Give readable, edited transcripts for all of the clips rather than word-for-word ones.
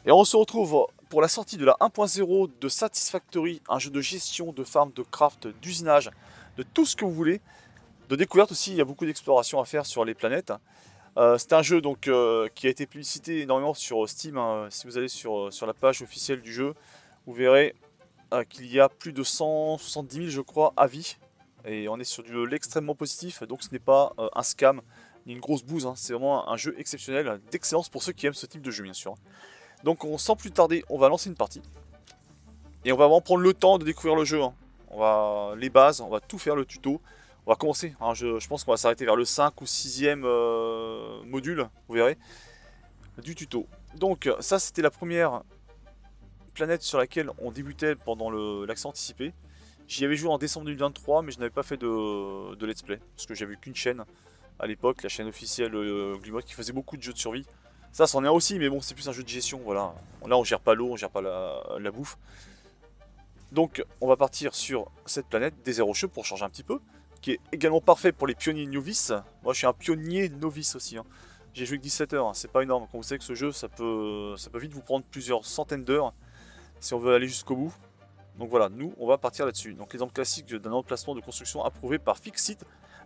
Et on se retrouve pour la sortie de la 1.0 de Satisfactory, un jeu de gestion, de farm, de craft, d'usinage, de tout ce que vous voulez. De découverte aussi, il y a beaucoup d'exploration à faire sur les planètes. C'est un jeu donc, qui a été publicité énormément sur Steam. Hein. Si vous allez sur la page officielle du jeu, vous verrez qu'il y a plus de 170 000 je crois avis. Et on est sur de l'extrêmement positif, donc ce n'est pas un scam ni une grosse bouse. Hein. C'est vraiment un jeu exceptionnel, d'excellence pour ceux qui aiment ce type de jeu bien sûr. Donc sans plus tarder, on va lancer une partie. Et on va vraiment prendre le temps de découvrir le jeu. Hein. On va les bases, on va tout faire le tuto. On va commencer. Hein. Je pense qu'on va s'arrêter vers le 5 ou 6e module, vous verrez, du tuto. Donc ça c'était la première planète sur laquelle on débutait pendant l'accès anticipé. J'y avais joué en décembre 2023, mais je n'avais pas fait de let's play. Parce que j'avais qu'une chaîne à l'époque, la chaîne officielle Glimod, qui faisait beaucoup de jeux de survie. Ça, c'en est un aussi, mais bon, c'est plus un jeu de gestion, voilà. Là, on gère pas l'eau, on gère pas la bouffe. Donc, on va partir sur cette planète, désert rocheux, pour changer un petit peu, qui est également parfait pour les pionniers novices. Moi, je suis un pionnier novice aussi. Hein. J'ai joué que 17 heures, hein. C'est pas énorme. Quand vous savez que ce jeu, ça peut vite vous prendre plusieurs centaines d'heures, si on veut aller jusqu'au bout. Donc voilà, nous, on va partir là-dessus. Donc, l'exemple classique d'un emplacement de construction approuvé par Fixit.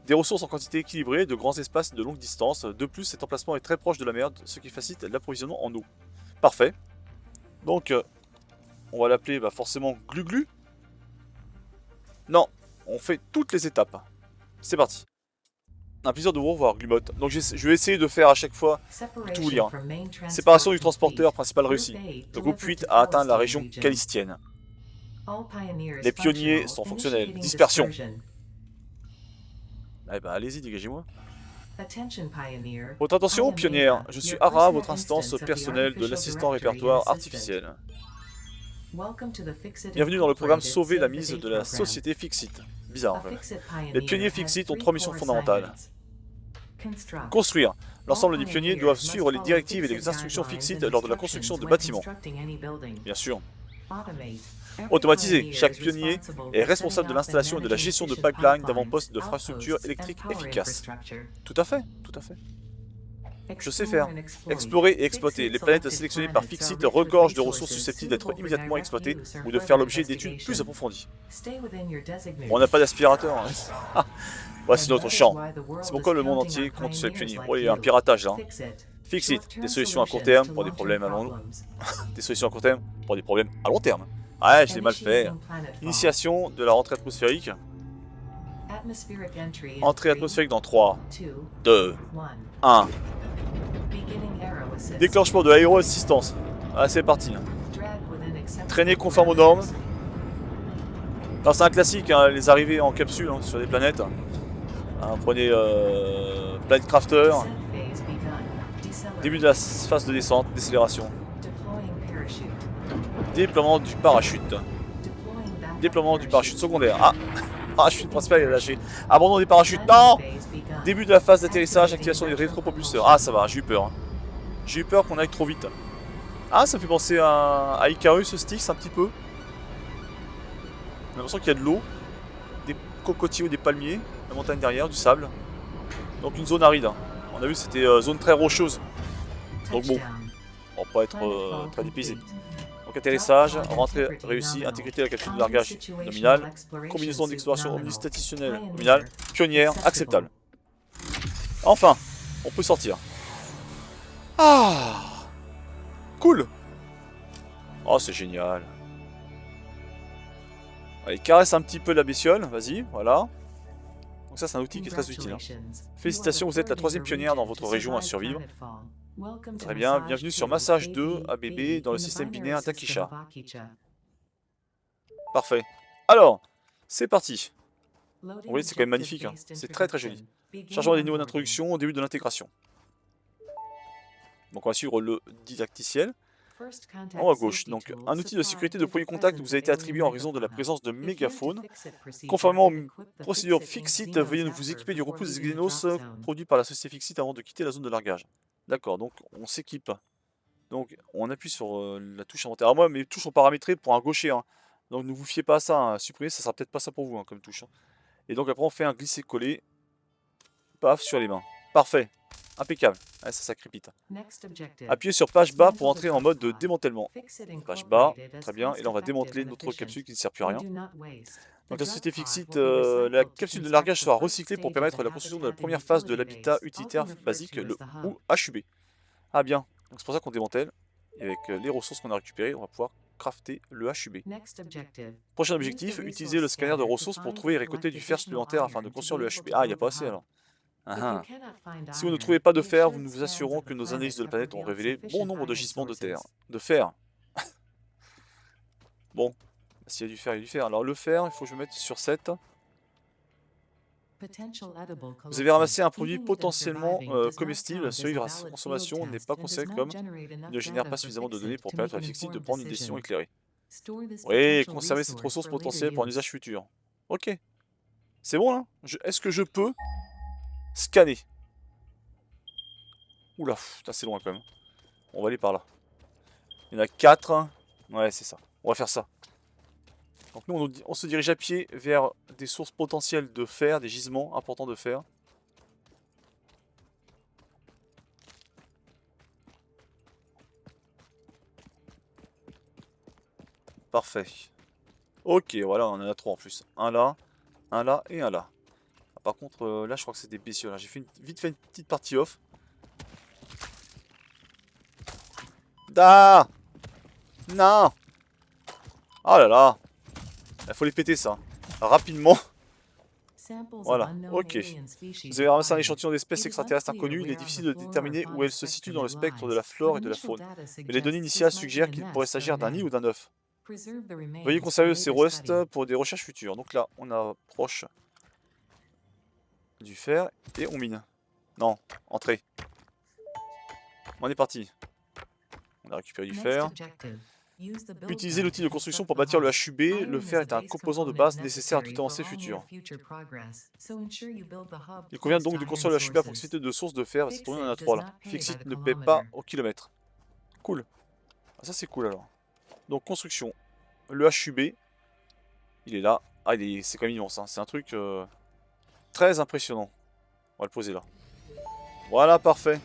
Des ressources en quantité équilibrée, de grands espaces de longue distance. De plus, cet emplacement est très proche de la mer, ce qui facilite l'approvisionnement en eau. Parfait. Donc, on va l'appeler forcément Gluglu. Non, on fait toutes les étapes. C'est parti. Un plaisir de vous revoir, Glumot. Donc, je vais essayer de faire à chaque fois tout vous lire. Séparation du transporteur principal réussi. Le groupe 8 a atteint la région calistienne. Les pionniers sont fonctionnels. Dispersion. Eh ben, allez-y, dégagez-moi. Votre attention, pionnière. Je suis Ara, votre instance personnelle de l'assistant répertoire artificiel. Bienvenue dans le programme Sauver la mise de la société Fixit. Bizarre, en fait. Les pionniers Fixit ont 3 missions fondamentales. Construire. L'ensemble des pionniers doivent suivre les directives et les instructions Fixit lors de la construction de bâtiments. Bien sûr. Automatiser. Chaque pionnier est responsable de l'installation et de la gestion de pipelines d'avant-poste d'infrastructures électriques efficaces. Tout à fait, tout à fait. Je sais faire. Explorer et exploiter. Les planètes sélectionnées par Fixit regorgent de ressources susceptibles d'être immédiatement exploitées ou de faire l'objet d'études plus approfondies. On n'a pas d'aspirateur. Hein. Ouais, c'est notre champ. C'est pourquoi le monde entier compte sur les pionniers. Ouais, il y a un piratage là. Fixit. Des solutions à court terme pour des problèmes à long Des solutions à court terme pour des problèmes à long terme. Ouais, je l'ai mal fait. Initiation de la rentrée atmosphérique. Entrée atmosphérique dans 3, 2, 1. Déclenchement de l'aéro-assistance. Ah, c'est parti. Traînée conforme aux normes. C'est un classique, hein, les arrivées en capsule hein, sur des planètes. Hein, prenez Planet Crafter. Début de la phase de descente, décélération. Déploiement du parachute. Déploiement du parachute secondaire. Ah, parachute principal est lâché. Abandon des parachutes. Non. Début de la phase d'atterrissage, activation des rétropropulseurs. Ah, ça va, j'ai eu peur. Hein. J'ai eu peur qu'on aille trop vite. Ah, ça me fait penser à Icarus Styx un petit peu. J'ai l'impression qu'il y a de l'eau, des cocotiers ou des palmiers, la montagne derrière, du sable. Donc une zone aride. On a vu c'était zone très rocheuse. Donc bon, on va pas être très dépaysé. Donc atterrissage, rentrée réussie, intégrité de la capsule de largage nominale, combinaison d'exploration omnistatitionnelle nominale, pionnière, acceptable. Enfin, on peut sortir. Ah, cool. Oh, c'est génial. Allez, caresse un petit peu la bestiole, vas-y, voilà. Donc ça, c'est un outil qui est très utile. Hein. Félicitations, vous êtes la 3e pionnière dans votre région à survivre. Très bien, bienvenue sur Massage 2 ABB dans le système binaire Takisha. Parfait. Alors, c'est parti. Vous voyez, c'est quand même magnifique, hein. C'est très très joli. Chargement des niveaux d'introduction au début de l'intégration. Donc on va suivre le didacticiel. En haut à gauche, donc un outil de sécurité de premier contact vous a été attribué en raison de la présence de mégaphones. Conformément aux procédures Fixit, veuillez vous équiper du repousse des Xenos produit par la société Fixit avant de quitter la zone de largage. D'accord, donc on s'équipe. Donc on appuie sur la touche inventaire. Alors moi, mes touches sont paramétrées pour un gaucher. Hein. Donc ne vous fiez pas à ça. Hein. Supprimer, ça sera peut-être pas ça pour vous hein, comme touche. Hein. Et donc après on fait un glisser-coller. Paf, sur les mains. Parfait. Impeccable. Ouais, ça crépite. Appuyez sur page bas pour entrer en mode de démantèlement. Page bas, très bien. Et là, on va démanteler notre capsule qui ne sert plus à rien. Donc la société Fixit, la capsule de largage sera recyclée pour permettre la construction de la première phase de l'habitat utilitaire basique, le ou HUB. Ah bien, donc c'est pour ça qu'on démantèle. Et avec les ressources qu'on a récupérées, on va pouvoir crafter le HUB. Prochain objectif, utiliser le scanner de ressources pour trouver et récolter du fer supplémentaire afin de construire le HUB. Ah, il n'y a pas assez alors. Ah, ah. Si vous ne trouvez pas de fer, nous vous assurons que nos analyses de la planète ont révélé bon nombre de gisements de terre. De fer. Bon, s'il y a du fer, il y a du fer. Alors le fer, il faut que je me mette sur 7. Vous avez ramassé un produit potentiellement comestible. Celui de sa consommation n'est pas considéré comme il ne génère pas suffisamment de données pour permettre à Fixit de prendre une décision éclairée. Oui, conserver cette ressource potentielle pour un usage futur. Ok. C'est bon là. Est-ce que je peux scanner? Oula, c'est loin quand même. On va aller par là. Il y en a 4. Ouais, c'est ça. On va faire ça. Donc nous, on se dirige à pied vers des sources potentielles de fer, des gisements importants de fer. Parfait. Ok, voilà, on en a 3 en plus. Un là et un là. Ah, par contre, là, je crois que c'est des bestioles. J'ai fait vite fait une petite partie off. Ah non. Oh là là. Il faut les péter ça. Rapidement. Voilà, ok. Vous avez ramassé un échantillon d'espèces extraterrestres inconnues. Il est difficile de déterminer où elles se situent dans le spectre de la flore et de la faune. Mais les données initiales suggèrent qu'il pourrait s'agir d'un nid ou d'un œuf. Veuillez conserver ces restes pour des recherches futures. Donc là, on approche du fer et on mine. Non, entrée. On est parti. On a récupéré du fer. Utilisez l'outil de construction pour bâtir le HUB. Le fer est un composant de base nécessaire à toute avancée future. Il convient donc de construire le HUB à proximité de sources de fer. C'est tourné, on en a 3 là. Fixit ne paie pas au kilomètre. Cool. Ah, ça c'est cool alors. Donc construction. Le HUB. Il est là. Ah, c'est quand même immense. Hein. C'est un truc très impressionnant. On va le poser là. Voilà, parfait.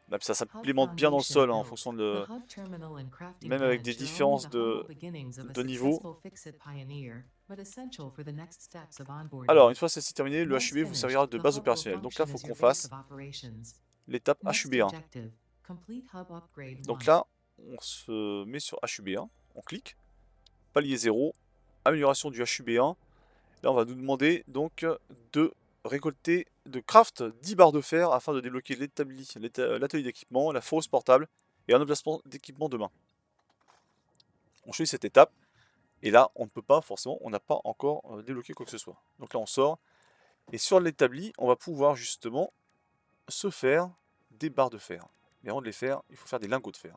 Là, ça s'implémente bien dans le sol hein, en fonction de... Même avec des différences de niveau. Alors, une fois ceci terminé, le HUB vous servira de base opérationnelle. Donc là, il faut qu'on fasse l'étape HUB1. Donc là, on se met sur HUB1, on clique, palier 0, amélioration du HUB1. Là, on va nous demander donc de récolter, de craft 10 barres de fer afin de débloquer l'atelier d'équipement, la fosse portable et un emplacement d'équipement de main. On choisit cette étape et là on ne peut pas forcément, on n'a pas encore débloqué quoi que ce soit. Donc là on sort et sur l'établi on va pouvoir justement se faire des barres de fer. Mais avant de les faire, il faut faire des lingots de fer.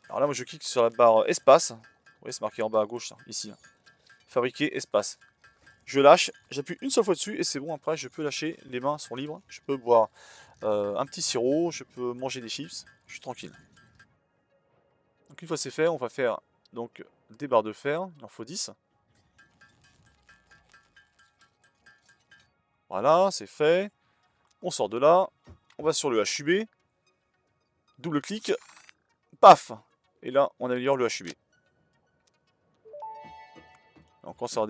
Alors là moi je clique sur la barre espace, vous voyez c'est marqué en bas à gauche, ici. Fabriquer espace. Je lâche, j'appuie une seule fois dessus et c'est bon, après je peux lâcher, les mains sont libres, je peux boire un petit sirop, je peux manger des chips, je suis tranquille. Donc une fois c'est fait, on va faire donc des barres de fer, il en faut 10. Voilà, c'est fait. On sort de là, on va sur le HUB, double clic, paf. Et là on améliore le HUB. Donc on sort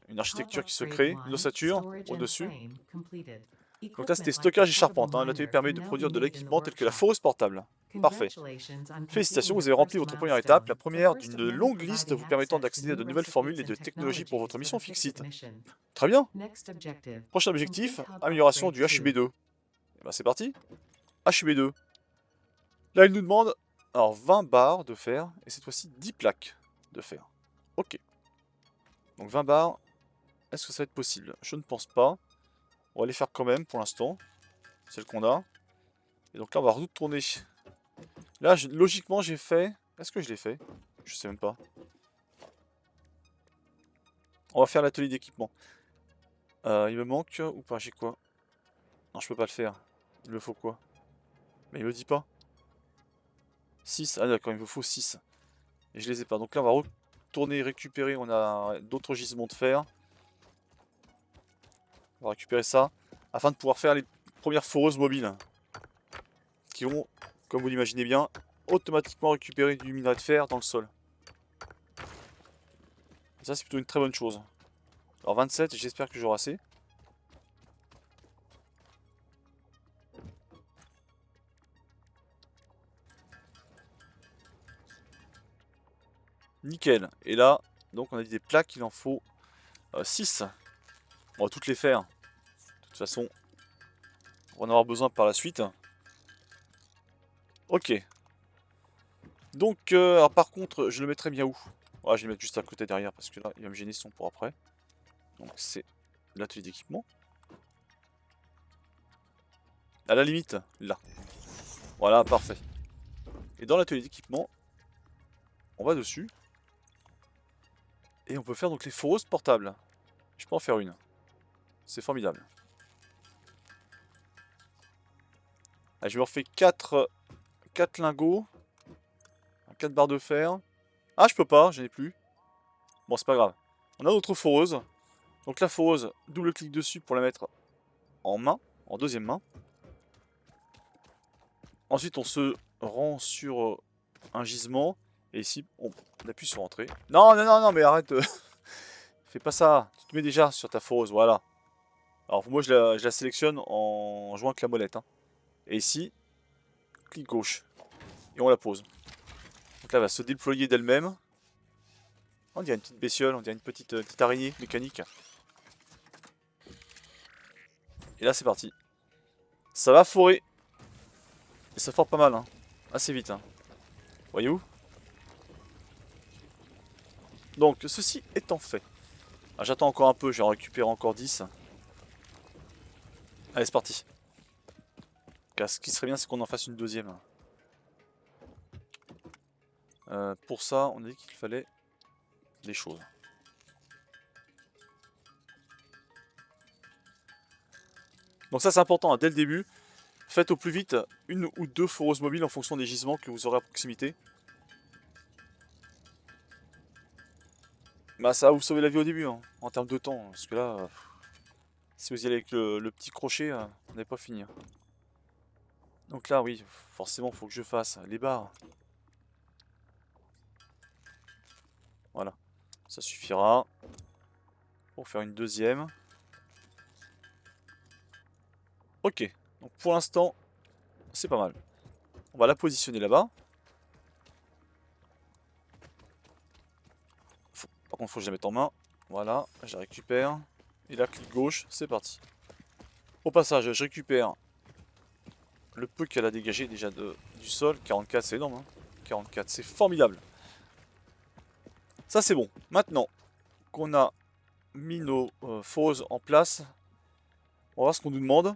une architecture qui se crée, une ossature au-dessus. Donc là c'était stockage et charpente, hein. L'atelier permet de produire de l'équipement tel que la foreuse portable. Parfait. Félicitations, vous avez rempli votre première étape, la première d'une longue liste vous permettant d'accéder à de nouvelles formules et de technologies pour votre mission Fixit. Très bien. Prochain objectif, amélioration du HUB2. Et ben c'est parti. HUB2. Là il nous demande alors 20 barres de fer et cette fois-ci 10 plaques de fer. Ok. Donc 20 barres, est-ce que ça va être possible? Je ne pense pas. On va les faire quand même pour l'instant. Celle qu'on a. Et donc là on va retourner. Là logiquement j'ai fait... Est-ce que je l'ai fait? Je sais même pas. On va faire l'atelier d'équipement. Il me manque ou pas? J'ai quoi? Non je peux pas le faire. Il me faut quoi? Mais il me dit pas. 6. Ah d'accord, il me faut 6. Et je les ai pas. Donc là on va retourner récupérer. On a d'autres gisements de fer. On va récupérer ça. Afin de pouvoir faire premières foreuses mobiles qui vont, comme vous l'imaginez bien, automatiquement récupérer du minerai de fer dans le sol. Ça, c'est plutôt une très bonne chose. Alors 27, j'espère que j'aurai assez. Nickel. Et là, donc on a dit des plaques, il en faut 6. On va toutes les faire. De toute façon, on va en avoir besoin par la suite. Ok. Donc, alors par contre, je le mettrai bien où? Ouais, je vais le mettre juste à côté derrière parce que là, il va me gêner son pour après. Donc c'est l'atelier d'équipement. À la limite, là. Voilà, parfait. Et dans l'atelier d'équipement, on va dessus. Et on peut faire donc les foreuses portables. Je peux en faire une. C'est formidable. Allez, je me refais 4 lingots. 4 barres de fer. Ah, je peux pas, j'en ai plus. Bon, c'est pas grave. On a notre foreuse. Donc la foreuse, double clic dessus pour la mettre en main, en deuxième main. Ensuite, on se rend sur un gisement. Et ici, on appuie sur entrée. Non, non, non, non, mais arrête. Fais pas ça. Tu te mets déjà sur ta foreuse, voilà. Alors moi, je la sélectionne en jouant avec la molette. Hein. Et ici, clic gauche. Et on la pose. Donc là, elle va se déployer d'elle-même. On dirait une petite bestiole, on dirait une petite araignée mécanique. Et là, c'est parti. Ça va forer. Et ça fore pas mal, hein. Assez vite, hein. Voyez-vous? Donc, ceci étant fait. J'attends encore un peu, j'ai récupéré encore 10. Allez, c'est parti. Car ce qui serait bien, c'est qu'on en fasse une deuxième. Pour ça, on a dit qu'il fallait des choses. Donc ça, c'est important, hein, dès le début. Faites au plus vite une ou deux foreuses mobiles en fonction des gisements que vous aurez à proximité. Bah ça va vous sauver la vie au début, hein, en termes de temps. Parce que là, si vous y allez avec le petit crochet, on n'est pas fini. Hein. Donc là, oui, forcément, il faut que je fasse les barres. Voilà, ça suffira pour faire une deuxième. Ok, donc pour l'instant, c'est pas mal. On va la positionner là-bas. Par contre, il faut que je la mette en main. Voilà, je la récupère. Et là, clic gauche, c'est parti. Au passage, je récupère le peu qu'elle a dégagé déjà du sol. 44, c'est énorme. Hein. 44, c'est formidable. Ça, c'est bon. Maintenant qu'on a mis nos foreuses en place, on va voir ce qu'on nous demande.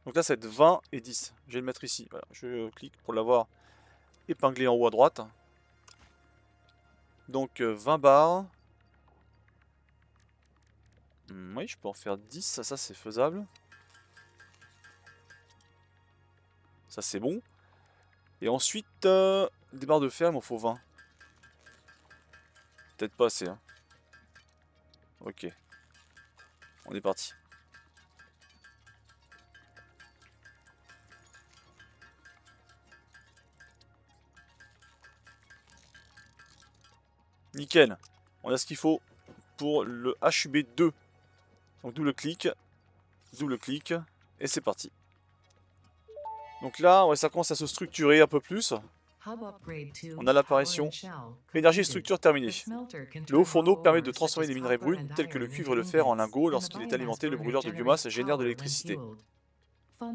Donc là, ça va être 20 et 10. Je vais le mettre ici. Voilà, je clique pour l'avoir épinglé en haut à droite. Donc 20 barres. Oui, je peux en faire 10. Ça c'est faisable. Ça, c'est bon. Et ensuite, des barres de fer, il m'en faut 20. Peut-être pas assez. Hein. Ok. On est parti. Nickel. On a ce qu'il faut pour le HUB2. Donc double clic, et c'est parti. Donc là, ouais, ça commence à se structurer un peu plus. On a l'apparition. Énergie et structure terminée. Le haut fourneau permet de transformer des minerais bruts, tels que le cuivre et le fer, en lingots. Lorsqu'il est alimenté, le brûleur de biomasse génère de l'électricité.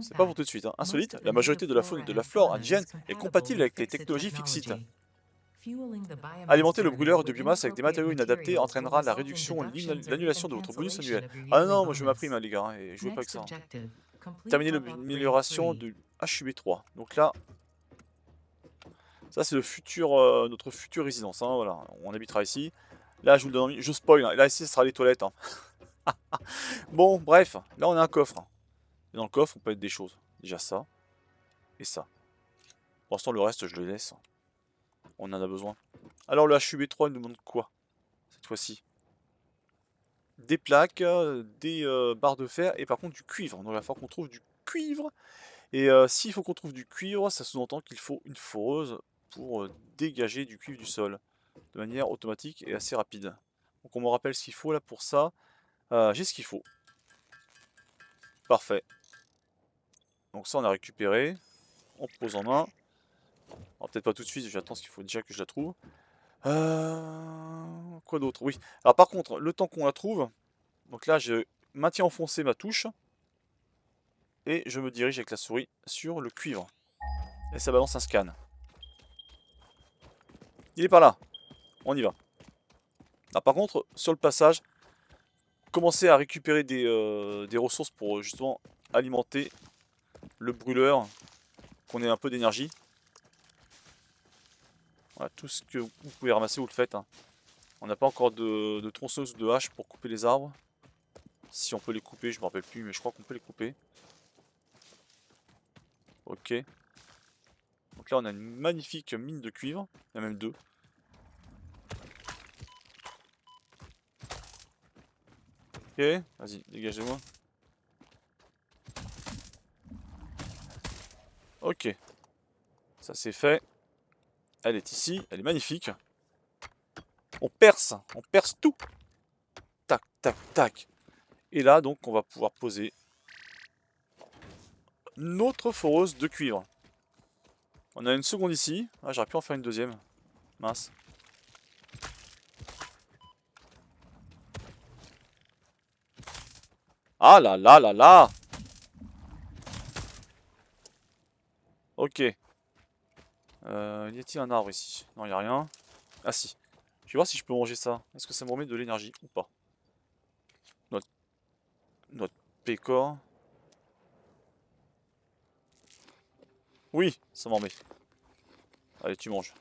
C'est pas pour tout de suite. Hein. Insolite, la majorité de la faune et de la flore indigène est compatible avec les technologies Fixit. Alimenter le brûleur de biomasse avec des matériaux inadaptés entraînera la réduction ou l'annulation de votre bonus annuel. Ah non, moi je veux ma prime, hein, les gars, hein, et je veux pas que ça. Hein. Terminer l'amélioration du HUB3. Donc là, ça c'est le futur, notre future résidence. Hein, voilà, on habitera ici. Là, je vous le donne, je spoil. Hein, là, ici, ce sera les toilettes. Hein. Bon, bref, là on a un coffre. Et dans le coffre, on peut mettre des choses. Déjà ça, et ça. Pour l'instant, le reste, je le laisse. On en a besoin. Alors, le HUB3, il nous demande quoi cette fois-ci? des plaques, des barres de fer et par contre du cuivre. Donc il va falloir qu'on trouve du cuivre. Et s'il faut qu'on trouve du cuivre, ça sous-entend qu'il faut une foreuse pour dégager du cuivre du sol de manière automatique et assez rapide. Donc on me rappelle ce qu'il faut là pour ça. J'ai ce qu'il faut. Parfait. Donc ça on a récupéré. On pose en main. Alors peut-être pas tout de suite, j'attends ce qu'il faut déjà que je la trouve. Quoi d'autre? Oui. Alors par contre, le temps qu'on la trouve, donc là je maintiens enfoncé ma touche. Et je me dirige avec la souris sur le cuivre. Et ça balance un scan. Il est par là. On y va. Ah, par contre, sur le passage, commencez à récupérer des ressources pour justement alimenter le brûleur, qu'on ait un peu d'énergie. Voilà, tout ce que vous pouvez ramasser, vous le faites. Hein. On n'a pas encore de tronçonneuse ou de hache pour couper les arbres. Si on peut les couper, je me rappelle plus, mais je crois qu'on peut les couper. Ok. Donc là, on a une magnifique mine de cuivre. Il y en a même deux. Ok, vas-y, dégagez-moi. Ok, ça c'est fait. Elle est ici, elle est magnifique. On perce tout. Tac, tac, tac. Et là, donc, on va pouvoir poser notre foreuse de cuivre. On a une seconde ici. Ah, j'aurais pu en faire une deuxième. Mince. Ah là là là là. Ok. Y a-t-il un arbre ici? Non, il n'y a rien. Ah si. Je vais voir si je peux manger ça. Est-ce que ça me remet de l'énergie ou pas? Notre pécor. Oui, ça m'en met. Allez, tu manges.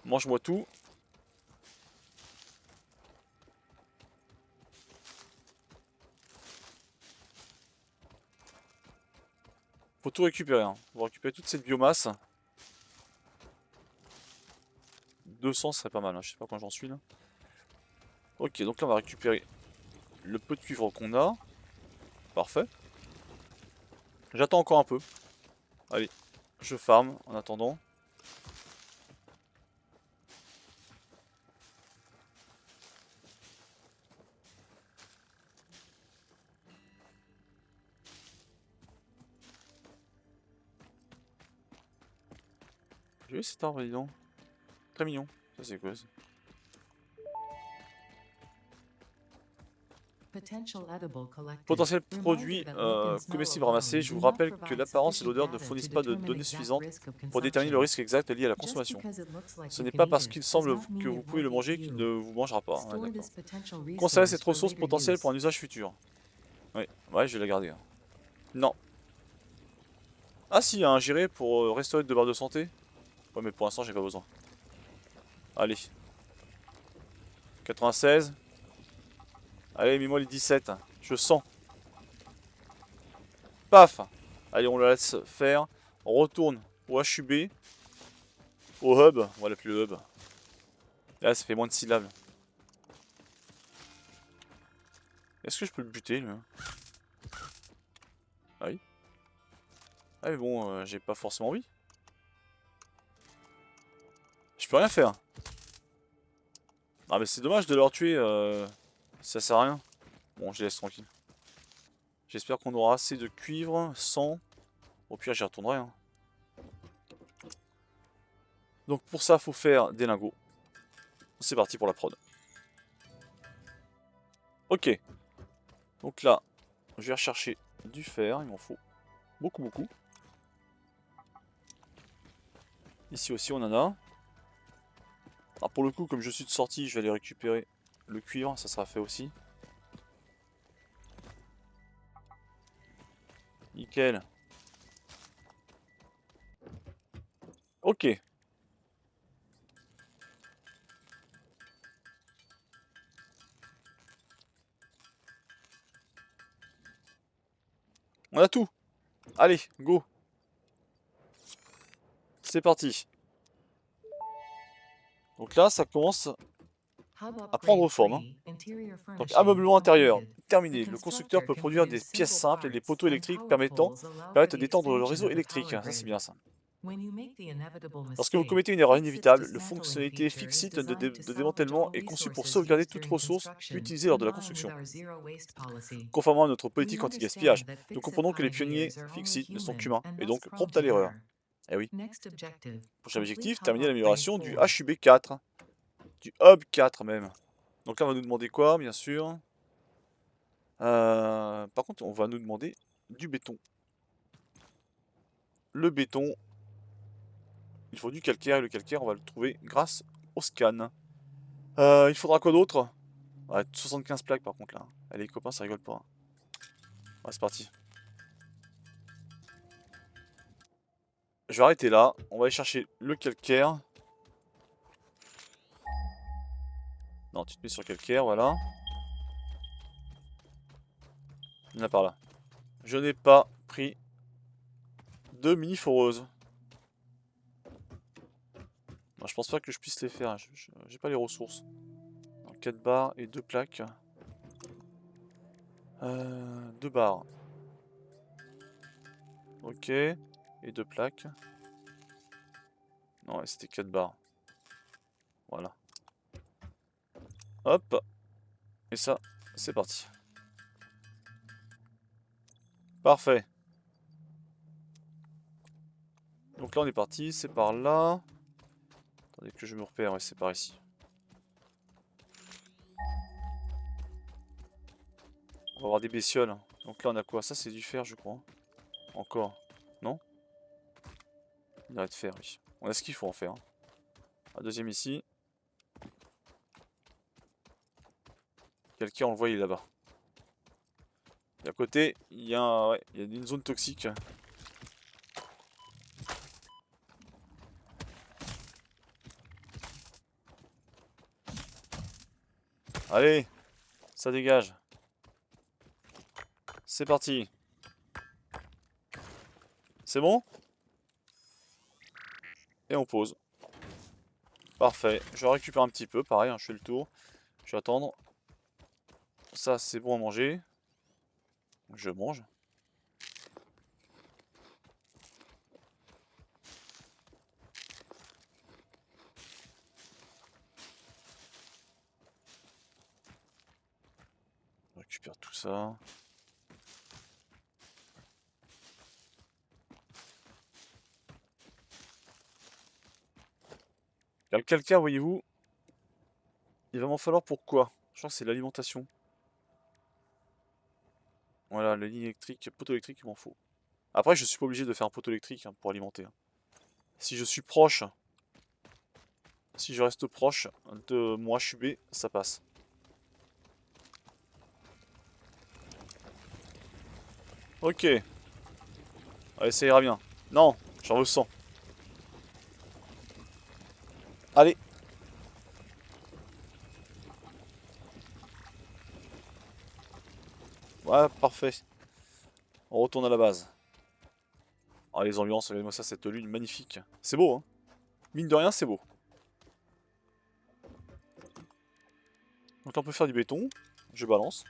Mange-moi tout. Faut tout récupérer. Hein. On va récupérer toute cette biomasse. 200 serait pas mal. Hein. Je sais pas quand j'en suis là. Ok, donc là on va récupérer le peu de cuivre qu'on a. Parfait. J'attends encore un peu. Allez, je farm en attendant. J'ai vu cet arbre, dis donc. Très mignon. Ça c'est quoi ça? Potentiel produit comestible ramassé. Je vous rappelle que l'apparence et l'odeur ne fournissent pas de données suffisantes pour déterminer le risque exact lié à la consommation. Ce n'est pas parce qu'il semble que vous pouvez le manger qu'il ne vous mangera pas. Ouais, conservez cette ressource potentielle pour un usage futur. Oui, ouais, je vais la garder. Hein. Non. Ah si, il y a un géré pour restaurer 2 barres de santé. Ouais, mais pour l'instant, j'ai pas besoin. Allez. 96. Allez, mets-moi les 17. Je sens. Paf. Allez, on la laisse faire. On retourne au HUB. Au hub. On va l'appeler le hub. Là, ça fait moins de syllabes. Est-ce que je peux le buter, lui? Ah oui. Ah mais bon, j'ai pas forcément envie. Je peux rien faire. Ah mais c'est dommage de leur tuer. Ça sert à rien. Bon, je les laisse tranquille. J'espère qu'on aura assez de cuivre, 100. Au pire, j'y retournerai. Hein. Donc pour ça, faut faire des lingots. C'est parti pour la prod. Ok. Donc là, je vais rechercher du fer. Il m'en faut beaucoup, beaucoup. Ici aussi, on en a. Alors pour le coup, comme je suis de sortie, je vais aller récupérer le cuivre. Ça sera fait aussi. Nickel. Ok. On a tout. Allez, go. C'est parti. Donc là, ça commence à prendre forme. Hein. Donc ameublement intérieur, terminé. Le constructeur peut produire des pièces simples et les poteaux électriques permettent d'étendre le réseau électrique. Ça c'est bien ça. Lorsque vous commettez une erreur inévitable, la fonctionnalité Fixit de démantèlement est conçue pour sauvegarder toute ressource utilisée lors de la construction. Conformément à notre politique anti-gaspillage, nous comprenons que les pionniers Fixit ne sont qu'humains et donc prompts à l'erreur. Eh oui. Prochain objectif, terminer l'amélioration du HUB4. Du Hub 4 même. Donc là on va nous demander quoi, bien sûr. Par contre on va nous demander du béton. Le béton, il faut du calcaire et le calcaire on va le trouver grâce au scan. Il faudra quoi d'autre? Ouais, 75 plaques par contre là. Allez les copains, ça rigole pas. Ouais, c'est parti. Je vais arrêter là. On va aller chercher le calcaire. Non, tu te mets sur le calcaire, voilà. Il y en a par là. Je n'ai pas pris de mini foreuse. Non, je pense pas que je puisse les faire. J'ai pas les ressources. 4 barres et 2 plaques. 2 barres. Ok. Et 2 plaques. Non, ouais, c'était 4 barres. Voilà. Hop. Et ça, c'est parti. Parfait. Donc là, on est parti. C'est par là. Attendez que je me repère. Ouais, c'est par ici. On va avoir des bestioles. Donc là, on a quoi? Ça, c'est du fer, je crois. Encore. Non? Il arrête de fer, oui. On a ce qu'il faut en faire. Un deuxième ici. Quelqu'un, on le voit, il est là-bas. Et à côté, il y a, ouais, il y a une zone toxique. Allez, ça dégage. C'est parti. C'est bon? Et on pose. Parfait. Je récupère un petit peu, pareil, hein, je fais le tour. Je vais attendre. Ça, c'est bon à manger. Je mange. Je récupère tout ça. Le calcaire, voyez-vous, il va m'en falloir pour quoi? Je crois que c'est l'alimentation. Voilà, la ligne électrique, poteau électrique, il m'en faut. Après, je suis pas obligé de faire un poteau électrique hein, pour alimenter. Hein. Si je suis proche, si je reste proche de mon HUB, ça passe. Ok. Allez, ça ira bien. Non, j'en veux 100. Allez. Ouais, parfait. On retourne à la base. Ah, les ambiances, regardez-moi ça, cette lune magnifique. C'est beau, hein. Mine de rien, c'est beau. Donc là, on peut faire du béton. Je balance.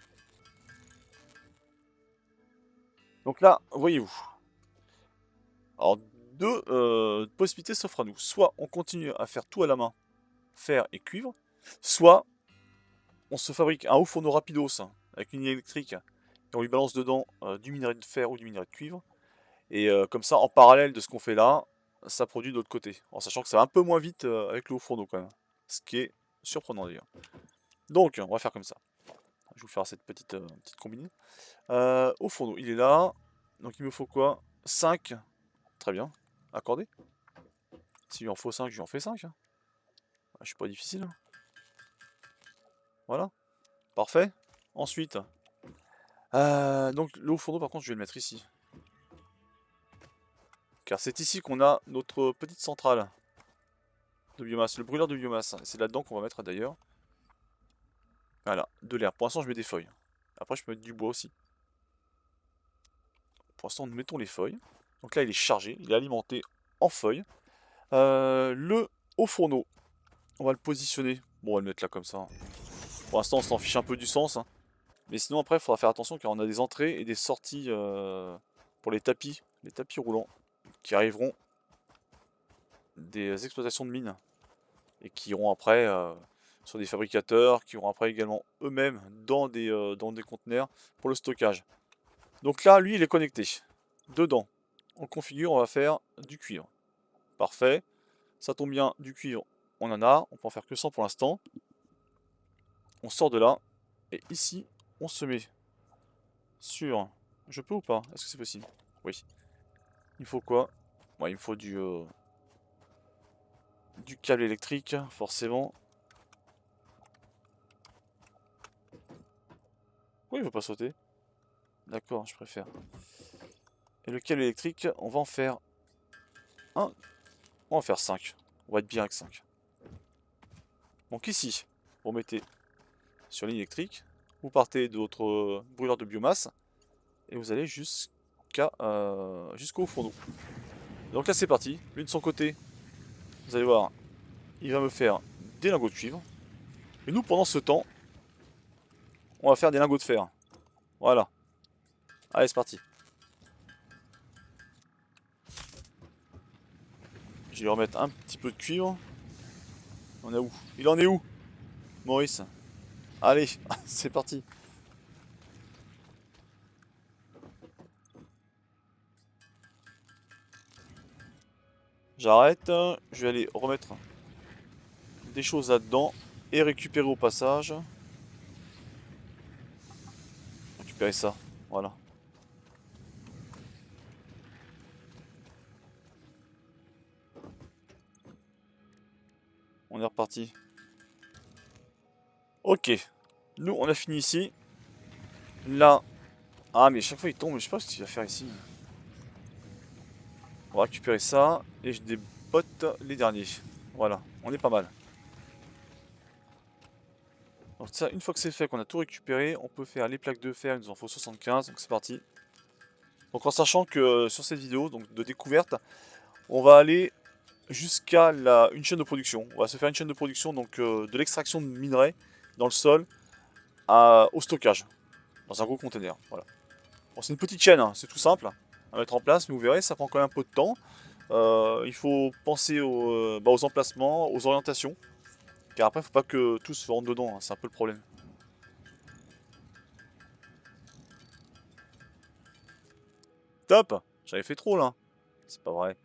Donc là, voyez-vous. Alors, deux possibilités s'offrent à nous. Soit on continue à faire tout à la main, fer et cuivre. Soit on se fabrique un haut fourneau rapidos avec une ligne électrique. Et on lui balance dedans du minerai de fer ou du minerai de cuivre. Et comme ça, en parallèle de ce qu'on fait là, ça produit de l'autre côté. En sachant que ça va un peu moins vite avec le haut fourneau quand même. Ce qui est surprenant d'ailleurs. Donc, on va faire comme ça. Je vais vous faire cette petite combine. Au fourneau, il est là. Donc il me faut quoi? 5. Très bien. Accordé. S'il lui en faut 5, je lui en fais 5. Hein. Je suis pas difficile. Hein. Voilà. Parfait. Ensuite. Donc le haut fourneau par contre je vais le mettre ici. Car c'est ici qu'on a notre petite centrale de biomasse, le brûleur de biomasse. C'est là-dedans qu'on va mettre d'ailleurs. Voilà, de l'air. Pour l'instant je mets des feuilles. Après je peux mettre du bois aussi. Pour l'instant nous mettons les feuilles. Donc là il est chargé, il est alimenté en feuilles. Le haut fourneau, on va le positionner. Bon, on va le mettre là comme ça. Pour l'instant, on s'en fiche un peu du sens. Hein. Mais sinon, après, il faudra faire attention car on a des entrées et des sorties pour les tapis roulants qui arriveront des exploitations de mines et qui iront après sur des fabricateurs, qui iront après également eux-mêmes dans des conteneurs pour le stockage. Donc là, lui, il est connecté. Dedans, on configure, on va faire du cuivre. Parfait. Ça tombe bien, du cuivre, on en a. On peut en faire que 100 pour l'instant. On sort de là. Et ici, on se met sur... Je peux ou pas? Est-ce que c'est possible? Oui. Il faut quoi? Ouais, il me faut du câble électrique, forcément. Oui, il veut pas sauter. D'accord, je préfère. Et le câble électrique, on va en faire un. On va en faire 5. On va être bien avec 5. Donc ici, vous mettez sur l'électrique, vous partez de votre brûleur de biomasse et vous allez jusqu'au fourneau. Donc là c'est parti, lui de son côté, vous allez voir, il va me faire des lingots de cuivre. Et nous pendant ce temps, on va faire des lingots de fer. Voilà. Allez c'est parti. Je vais lui remettre un petit peu de cuivre. On est où? Il en est où, Maurice? Allez, c'est parti. J'arrête, je vais aller remettre des choses là-dedans et récupérer au passage. Récupérer ça, voilà. On est reparti. Ok, nous on a fini ici. Là, ah mais chaque fois il tombe, je sais pas ce qu'il va faire ici. On va récupérer ça et je débotte les derniers. Voilà, on est pas mal. Donc ça, une fois que c'est fait, qu'on a tout récupéré, on peut faire les plaques de fer, il nous en faut 75, donc c'est parti. Donc en sachant que sur cette vidéo donc de découverte, on va aller jusqu'à une chaîne de production. On va se faire une chaîne de production donc de l'extraction de minerais dans le sol au stockage, dans un gros conteneur. Voilà. Bon, c'est une petite chaîne, hein, c'est tout simple à mettre en place, mais vous verrez, ça prend quand même un peu de temps. Il faut penser aux emplacements, aux orientations. Car après, il ne faut pas que tout se rentre dedans, hein, c'est un peu le problème. Top! J'avais fait trop là. C'est pas vrai.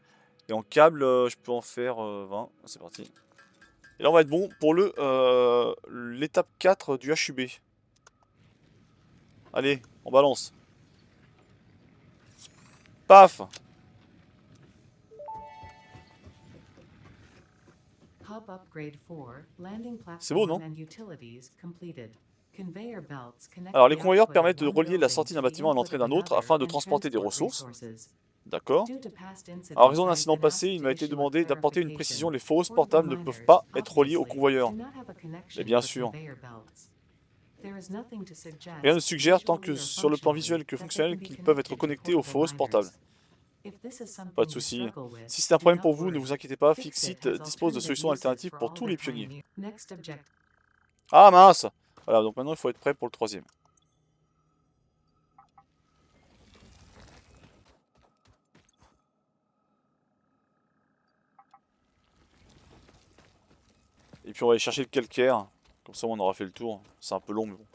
Et en câble, je peux en faire 20. C'est parti. Et là, on va être bon pour l'étape 4 du HUB. Allez, on balance. Paf! C'est beau, non? Alors, les convoyeurs permettent de relier la sortie d'un bâtiment à l'entrée d'un autre afin de transporter des ressources. D'accord. En raison d'un incident passé, il m'a été demandé d'apporter une précision. Les foreuses portables ne peuvent pas être reliées aux convoyeurs. Mais bien sûr. Rien ne suggère, tant que sur le plan visuel que fonctionnel, qu'ils peuvent être connectés aux foreuses portables. Pas de souci. Si c'est un problème pour vous, ne vous inquiétez pas, Fixit dispose de solutions alternatives pour tous les pionniers. Ah mince! Voilà, donc maintenant il faut être prêt pour le troisième. Et puis on va aller chercher le calcaire. Comme ça on aura fait le tour. C'est un peu long mais bon.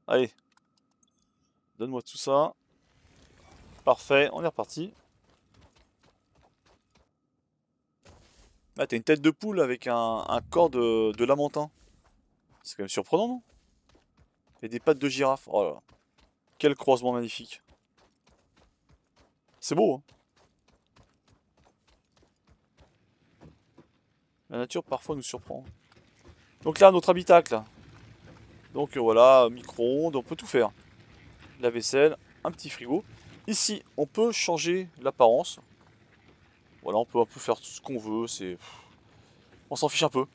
Allez. Donne-moi tout ça. Parfait, on est reparti. Ah, t'as une tête de poule avec un corps de lamentin. C'est quand même surprenant, non? Et des pattes de girafe. Oh là là. Quel croisement magnifique. C'est beau, hein? La nature parfois nous surprend. Donc là, notre habitacle. Donc voilà, micro-ondes, on peut tout faire. La vaisselle, un petit frigo. Ici, on peut changer l'apparence. Voilà, on peut un peu faire ce qu'on veut. On s'en fiche un peu.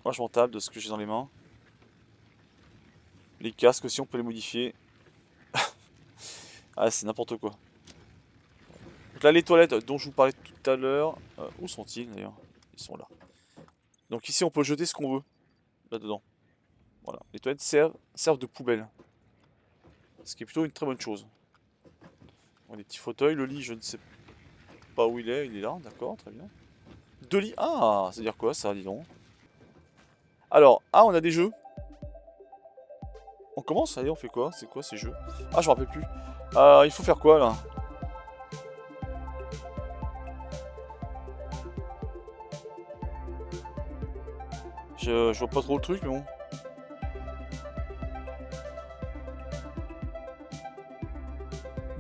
Moi, je m'en tape de ce que j'ai dans les mains. Les casques aussi, on peut les modifier. Ah, c'est n'importe quoi. Donc là, les toilettes dont je vous parlais tout à l'heure. Où sont-ils d'ailleurs? Ils sont là. Donc ici, on peut jeter ce qu'on veut là-dedans. Voilà, les toilettes servent de poubelle. Ce qui est plutôt une très bonne chose. Bon, des petits fauteuils, le lit, je ne sais pas où il est là, d'accord, très bien. 2 lits, ah, ça veut dire quoi ça, dis donc. Alors, ah, on a des jeux. On commence, allez, on fait quoi? C'est quoi ces jeux? Ah, je me rappelle plus. Il faut faire quoi là? Je vois pas trop le truc, mais bon.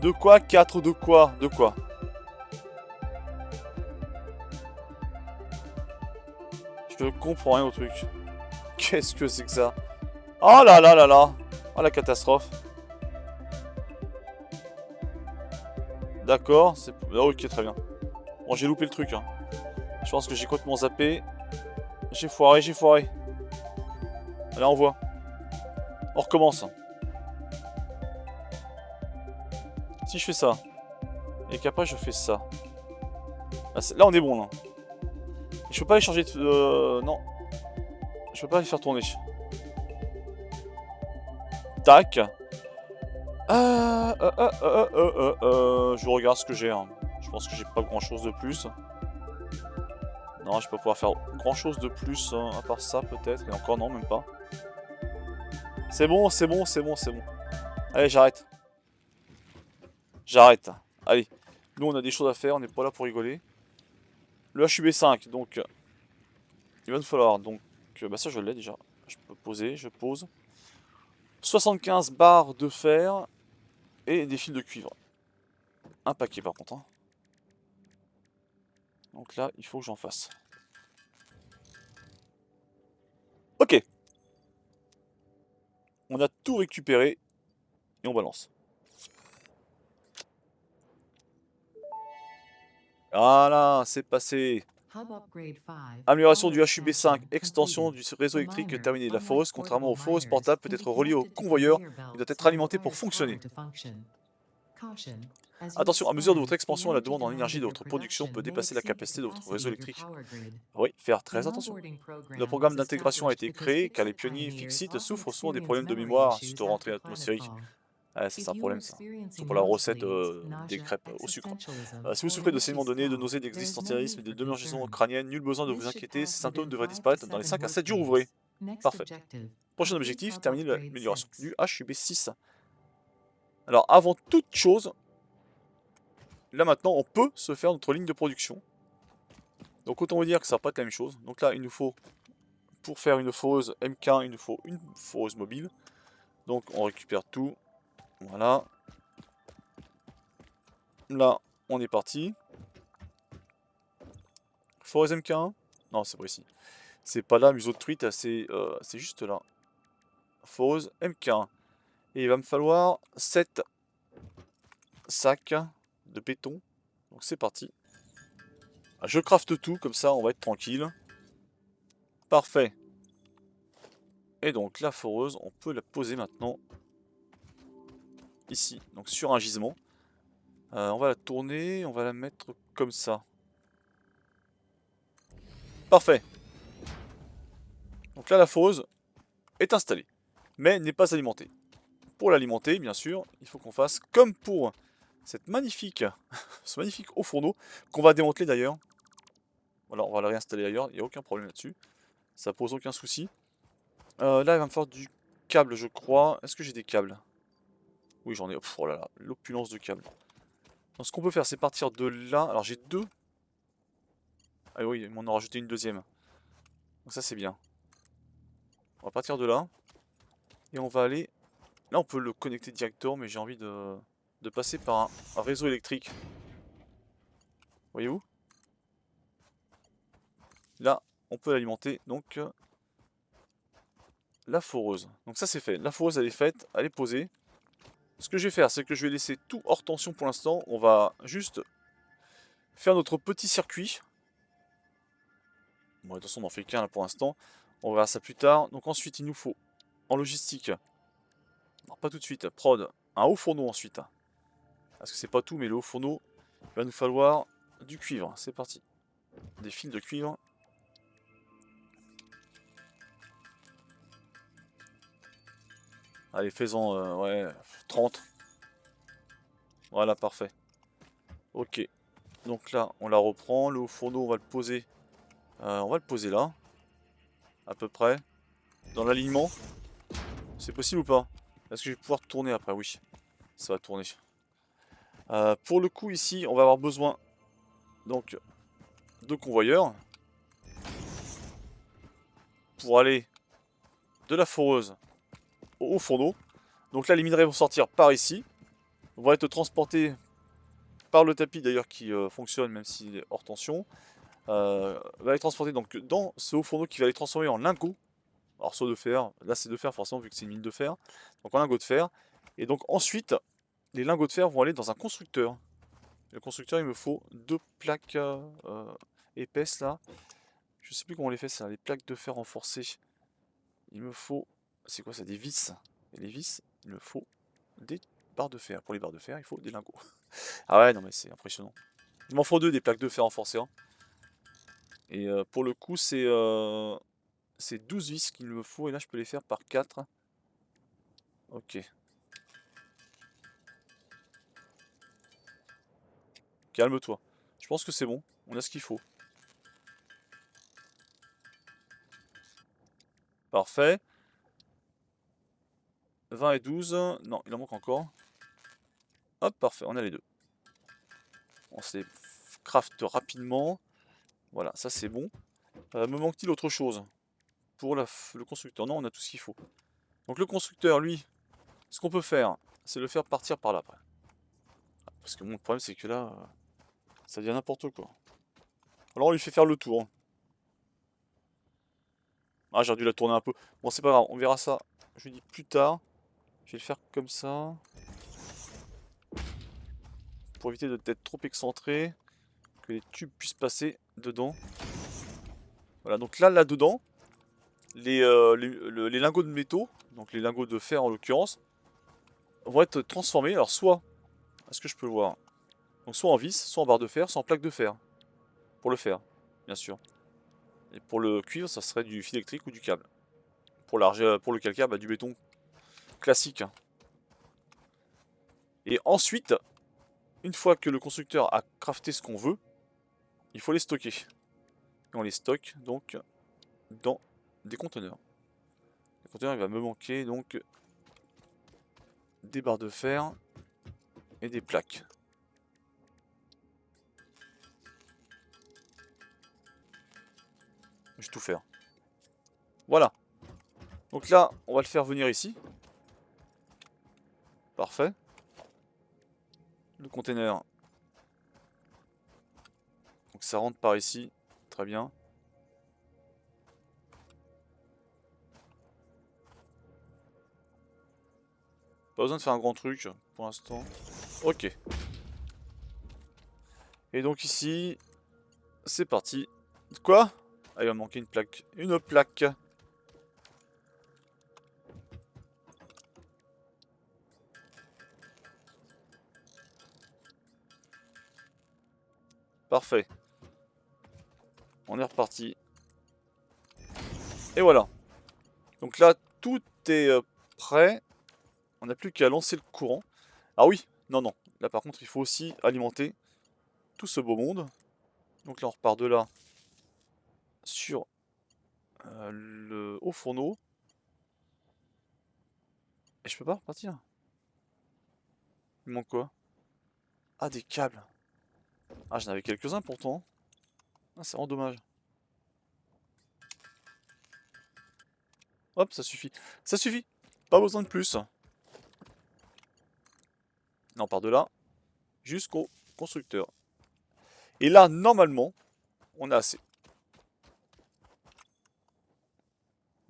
De quoi? 4 de quoi? De quoi? Je ne comprends rien au truc. Qu'est-ce que c'est que ça? Oh là là là là! Oh la catastrophe. D'accord, c'est... Ah, ok, très bien. Bon, j'ai loupé le truc. Hein. Je pense que j'ai complètement zappé. J'ai foiré, j'ai foiré. Allez, on voit. On recommence. Si je fais ça, et qu'après je fais ça. Là, on est bon, là. Je peux pas les changer de... non. Je peux pas les faire tourner. Tac. Je regarde ce que j'ai. Hein. Je pense que j'ai pas grand chose de plus. Non, je vais pas pouvoir faire grand chose de plus, hein, à part ça peut-être. Et encore non, même pas. C'est bon, c'est bon, c'est bon, c'est bon. Allez, j'arrête. J'arrête. Allez. Nous, on a des choses à faire, on n'est pas là pour rigoler. Le HUB5, donc... il va nous falloir, donc... bah ça, je l'ai déjà. Je peux poser, je pose. 75 barres de fer et des fils de cuivre. Un paquet, par contre. Hein. Donc là, il faut que j'en fasse. Ok. On a tout récupéré. Et on balance. Voilà, c'est passé. Amélioration du HUB5, extension du réseau électrique terminé. La foreuse, contrairement aux foreuses portables, peut être reliée au convoyeur et doit être alimentée pour fonctionner. Attention, à mesure de votre expansion, la demande en énergie de votre production peut dépasser la capacité de votre réseau électrique. Oui, faire très attention. Le programme d'intégration a été créé car les pionniers Fixit souffrent souvent des problèmes de mémoire suite aux rentrées atmosphériques. Ah, c'est un problème ça. C'est pour la recette des crêpes au sucre. Si vous souffrez de saignements de nez, de nausées, d'existentialisme et de démangeaisons crâniennes, nul besoin de vous inquiéter, ces symptômes devraient disparaître dans les 5 à 7 jours ouvrés. Parfait. Prochain objectif, terminer l'amélioration du HUB6. Alors avant toute chose, là maintenant on peut se faire notre ligne de production. Donc autant vous dire que ça va pas être la même chose. Donc là il nous faut, pour faire une foreuse MK1, il nous faut une foreuse mobile. Donc on récupère tout. Voilà. Là, on est parti. Foreuse MK1? Non, c'est pas ici. C'est pas là, museau de truite, c'est juste là. Foreuse MK1. Et il va me falloir 7 sacs de béton. Donc c'est parti. Je crafte tout, comme ça on va être tranquille. Parfait. Et donc la foreuse, on peut la poser maintenant. Ici, donc sur un gisement. On va la tourner, on va la mettre comme ça. Parfait. Donc là la foreuse est installée, mais n'est pas alimentée. Pour l'alimenter, bien sûr, il faut qu'on fasse comme pour cette magnifique, ce magnifique haut fourneau, qu'on va démanteler d'ailleurs. Voilà, on va le réinstaller ailleurs, il n'y a aucun problème là-dessus. Ça pose aucun souci. Là, il va me falloir du câble, je crois. Est-ce que j'ai des câbles? Oui, j'en ai. Oh là là, l'opulence de câbles. Donc, ce qu'on peut faire, c'est partir de là. Alors, j'ai 2. Ah oui, on en a rajouté une deuxième. Donc ça, c'est bien. On va partir de là. Et on va aller... Là, on peut le connecter directement, mais j'ai envie de passer par un réseau électrique. Voyez-vous? Là, on peut l'alimenter. Donc, la foreuse. Donc ça, c'est fait. La foreuse, elle est faite. Elle est posée. Ce que je vais faire, c'est que je vais laisser tout hors tension pour l'instant. On va juste faire notre petit circuit. Bon, de toute façon, on n'en fait qu'un là pour l'instant. On verra ça plus tard. Donc ensuite, il nous faut, en logistique, non, pas tout de suite, prod, un haut fourneau ensuite. Parce que c'est pas tout, mais le haut fourneau, il va nous falloir du cuivre. C'est parti. Des fils de cuivre. Allez, fais-en, ouais, 30. Voilà, parfait. Ok. Donc là, on la reprend. Le haut fourneau, on va le poser. On va le poser là. À peu près. Dans l'alignement. C'est possible ou pas? Est-ce que je vais pouvoir tourner après? Oui. Ça va tourner. Pour le coup, ici, on va avoir besoin donc de convoyeurs. Pour aller de la foreuse au fourneau. Donc là, les minerais vont sortir par ici. Vont être transportés par le tapis d'ailleurs qui fonctionne même s'il est hors tension. Va être transporté donc dans ce haut fourneau qui va les transformer en lingots. Alors soit de fer, là c'est de fer forcément vu que c'est une mine de fer. Donc en lingots de fer. Et donc ensuite, les lingots de fer vont aller dans un constructeur. Le constructeur, il me faut 2 plaques épaisses là. Je sais plus comment on les fait ça, les plaques de fer renforcées. Il me faut, c'est quoi ça, des vis. Et les vis, il me faut des barres de fer. Pour les barres de fer, il faut des lingots. Ah ouais, non mais c'est impressionnant. Il m'en faut 2 des plaques de fer renforcées. Hein. Et pour le coup, c'est 12 vis qu'il me faut. Et là, je peux les faire par 4. Ok. Calme-toi. Je pense que c'est bon. On a ce qu'il faut. Parfait. 20 et 12. Non, il en manque encore. Hop, parfait. On a les deux. On se les craft rapidement. Voilà, ça c'est bon. Me manque-t-il autre chose pour le constructeur? Non, on a tout ce qu'il faut. Donc le constructeur, lui, ce qu'on peut faire, c'est le faire partir par là après. Parce que bon, le problème c'est que là, ça devient n'importe quoi. Alors on lui fait faire le tour. Ah, j'ai dû la tourner un peu. Bon, c'est pas grave, on verra ça, je lui dis plus tard. Je vais le faire comme ça. Pour éviter d'être trop excentré. Que les tubes puissent passer dedans. Voilà, donc là-dedans, les lingots de métaux, donc les lingots de fer en l'occurrence, vont être transformés. Alors soit, est-ce que je peux le voir? Donc soit en vis, soit en barre de fer, soit en plaque de fer. Pour le fer, bien sûr. Et pour le cuivre, ça serait du fil électrique ou du câble. Pour le calcaire, bah, du béton classique. Et ensuite, une fois que le constructeur a crafté ce qu'on veut, il faut les stocker. Et on les stocke donc dans des conteneurs. Le conteneur, il va me manquer donc des barres de fer et des plaques. Je vais tout faire. Voilà. Donc là, on va le faire venir ici. Parfait. Le conteneur. Donc ça rentre par ici. Très bien. Pas besoin de faire un grand truc pour l'instant. Ok. Et donc ici, c'est parti. Quoi? Ah, il va manquer une plaque. Une plaque. Parfait. On est reparti. Et voilà. Donc là, tout est prêt. On n'a plus qu'à lancer le courant. Ah oui, non, non. Là par contre, il faut aussi alimenter tout ce beau monde. Donc là, on repart de là sur le haut fourneau. Et je peux pas repartir. Il manque quoi? Ah, des câbles. Ah, j'en avais quelques-uns pourtant. Ah, c'est vraiment dommage. Hop, ça suffit. Ça suffit. Pas besoin de plus. Non, on part de là jusqu'au constructeur. Et là, normalement, on a assez.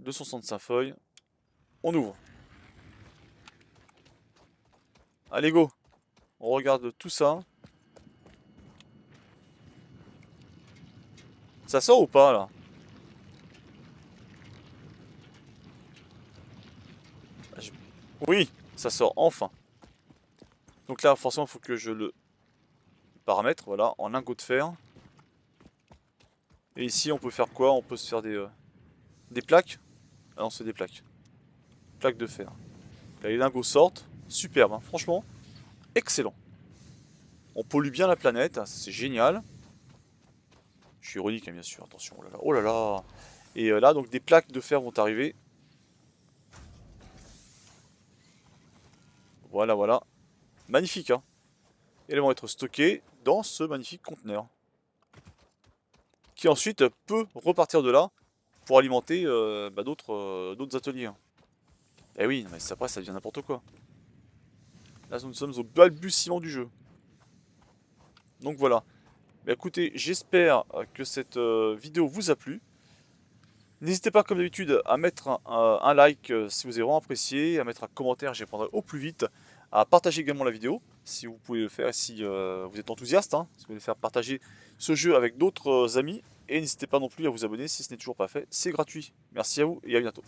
265 feuilles. On ouvre. Allez, go. On regarde tout ça. Ça sort ou pas, là? Oui, ça sort enfin. Donc là, forcément, il faut que je le paramètre, voilà, en lingot de fer. Et ici, on peut faire quoi? On peut se faire des plaques. Ah non, c'est des plaques. Plaques de fer. Là, les lingots sortent. Superbe, hein. Franchement, excellent. On pollue bien la planète, ça c'est génial. Je suis ironique, hein, bien sûr, attention, oh là là, oh là là. Et là, donc des plaques de fer vont arriver. Voilà, voilà. Magnifique, hein. Et elles vont être stockées dans ce magnifique conteneur. Qui ensuite peut repartir de là pour alimenter d'autres ateliers. Eh oui, mais après ça devient n'importe quoi. Là, nous sommes au balbutiement du jeu. Donc voilà. Bah, écoutez, j'espère que cette vidéo vous a plu. N'hésitez pas, comme d'habitude, à mettre un like si vous avez vraiment apprécié, à mettre un commentaire, j'y répondrai au plus vite, à partager également la vidéo, si vous pouvez le faire, si vous êtes enthousiaste, hein, si vous voulez faire partager ce jeu avec d'autres amis, et n'hésitez pas non plus à vous abonner si ce n'est toujours pas fait, c'est gratuit. Merci à vous et à bientôt.